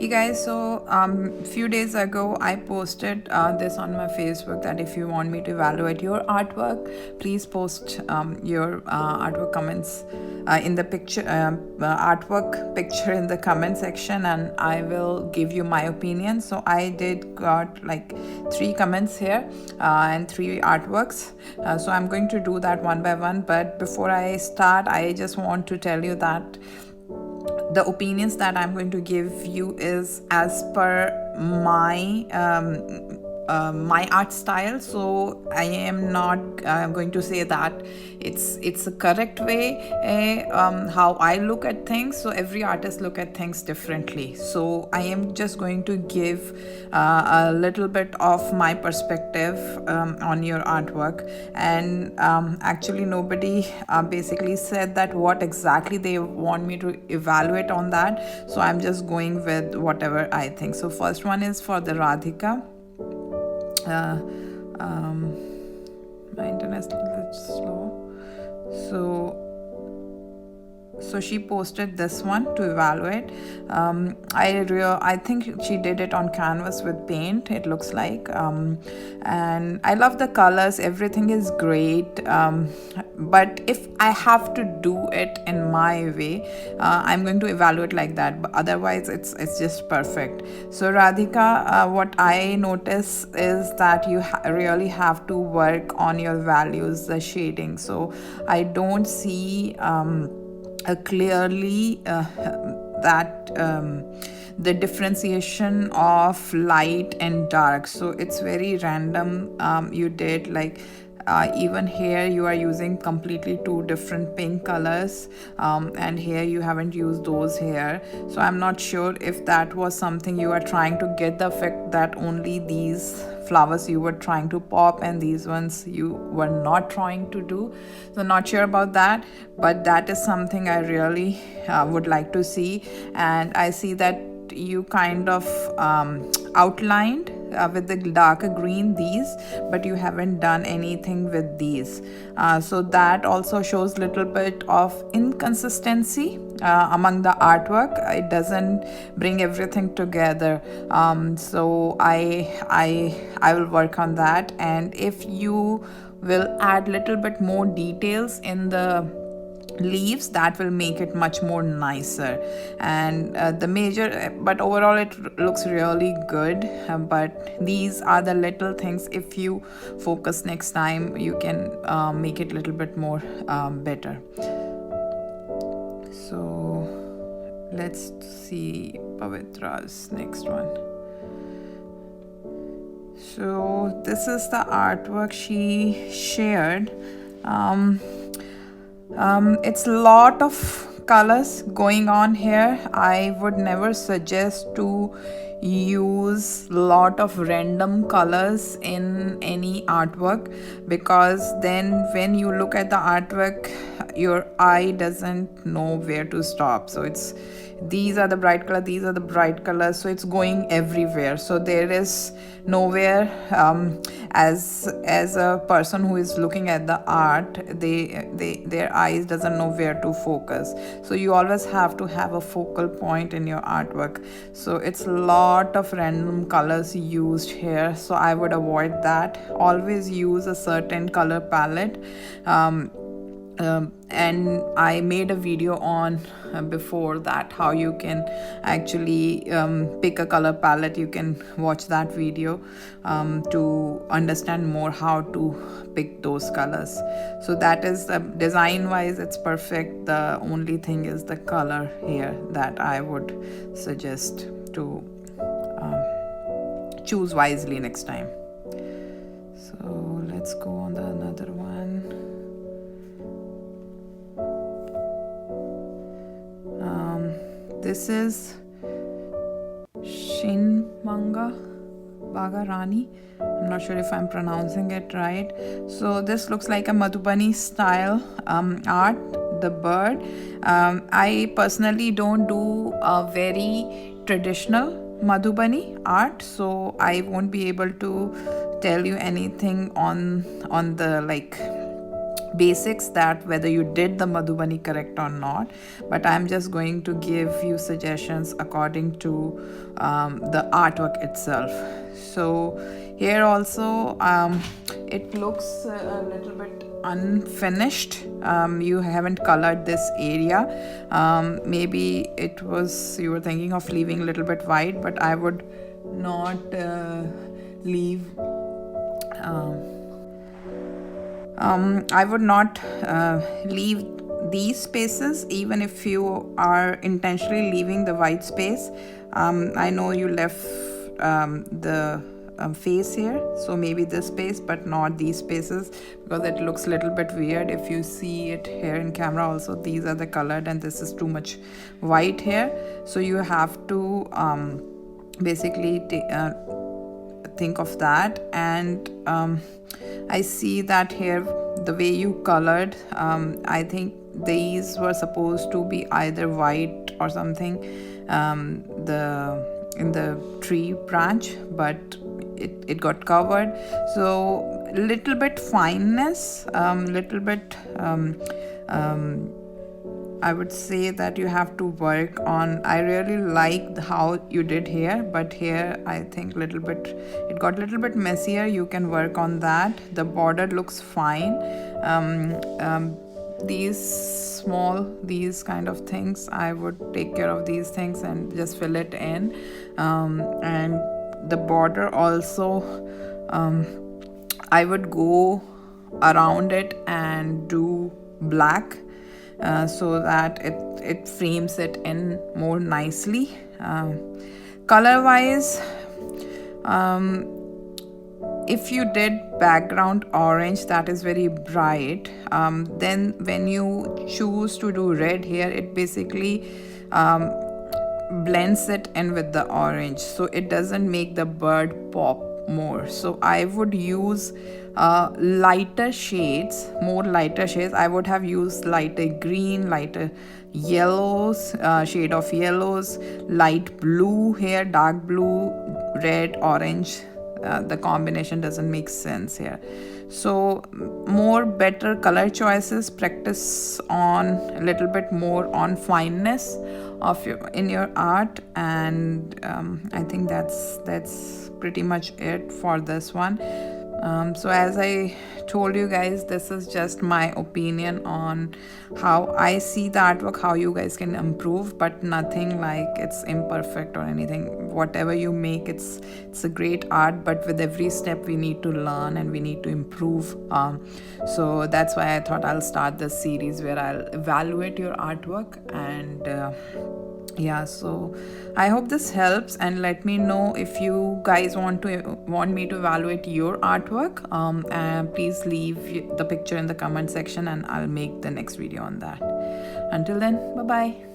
Hey guys, so few days ago I posted this on my Facebook that if you want me to evaluate your artwork, please post your artwork comments in the picture artwork picture in the comment section, and I will give you my opinion. So I did got like 3 comments here and 3 artworks. So I'm going to do that one by one. But before I start, I just want to tell you that the opinions that I'm going to give you is as per my art style. So I am not going to say that it's a correct way how I look at things. So every artist look at things differently, so I am just going to give a little bit of my perspective on your artwork. And actually nobody basically said that what exactly they want me to evaluate on that, so I'm just going with whatever I think. So first one is for the Radhika. uh, um, my internet is a little slow. So she posted this one to evaluate. I think she did it on canvas with paint, it looks like. And I love the colors, everything is great. But if I have to do it in my way, I'm going to evaluate like that, but otherwise it's just perfect. So Radhika, what I notice is that you really have to work on your values, the shading. So I don't see clearly that the differentiation of light and dark. So it's very random. You did like even here you are using completely 2 different pink colors, and here you haven't used those here. So I'm not sure if that was something you are trying to get the effect that only these flowers you were trying to pop and these ones you were not trying to do. So not sure about that, but that is something I really would like to see. And I see that you kind of outlined with the darker green these, but you haven't done anything with these. So that also shows little bit of inconsistency among the artwork. It doesn't bring everything together. So I will work on that, and if you will add little bit more details in the leaves, that will make it much more nicer. And the major, but overall it looks really good. But these are the little things, if you focus next time, you can make it a little bit more better. So let's see Pavitra's next one. So this is the artwork she shared. It's a lot of colors going on here. I would never suggest to use lot of random colors in any artwork, because then when you look at the artwork, your eye doesn't know where to stop. So it's these are the bright color, these are the bright colors, so it's going everywhere. So there is nowhere, as a person who is looking at the art, their eyes doesn't know where to focus. So you always have to have a focal point in your artwork. So it's a lot of random colors used here, so I would avoid that. Always use a certain color palette. And I made a video on before that how you can actually pick a color palette. You can watch that video to understand more how to pick those colors. So that is design wise, it's perfect. The only thing is the color here that I would suggest to choose wisely next time. So let's go on the another one. This is Shinmanga Bagarani. I'm not sure if I'm pronouncing it right. So this looks like a Madhubani style art, the bird. I personally don't do a very traditional Madhubani art, so I won't be able to tell you anything on the like basics that whether you did the Madhubani correct or not, but I'm just going to give you suggestions according to the artwork itself. So here also it looks a little bit unfinished. You haven't colored this area. Maybe it was you were thinking of leaving a little bit white, but I would not leave I would not leave these spaces even if you are intentionally leaving the white space. I know you left the face here, so maybe this space but not these spaces, because it looks a little bit weird if you see it here in camera. Also, these are the colored and this is too much white here, so you have to basically think of that. And I see that here the way you colored, I think these were supposed to be either white or something in the tree branch, but it got covered. So little bit fineness, little bit I would say that you have to work on. I really like how you did here, but here I think it got a little bit messier. You can work on that. The border looks fine. These kind of things, I would take care of these things and just fill it in. And the border also, I would go around it and do black, so that it frames it in more nicely. Color wise, if you did background orange that is very bright, then when you choose to do red here, it basically blends it in with the orange, so it doesn't make the bird pop more. So I would use lighter shades, more lighter shades. I would have used lighter green, lighter yellows, shade of yellows, light blue here, dark blue, red, orange. The combination doesn't make sense here. So more better color choices, practice on a little bit more on fineness of your art, and I think that's pretty much it for this one. So as I told you guys, this is just my opinion on how I see the artwork, how you guys can improve, but nothing like it's imperfect or anything. Whatever you make, it's a great art, but with every step we need to learn and we need to improve. So that's why I thought I'll start this series where I'll evaluate your artwork. And yeah, so I hope this helps, and let me know if you guys want me to evaluate your artwork. And please leave the picture in the comment section and I'll make the next video on that. Until then, bye bye.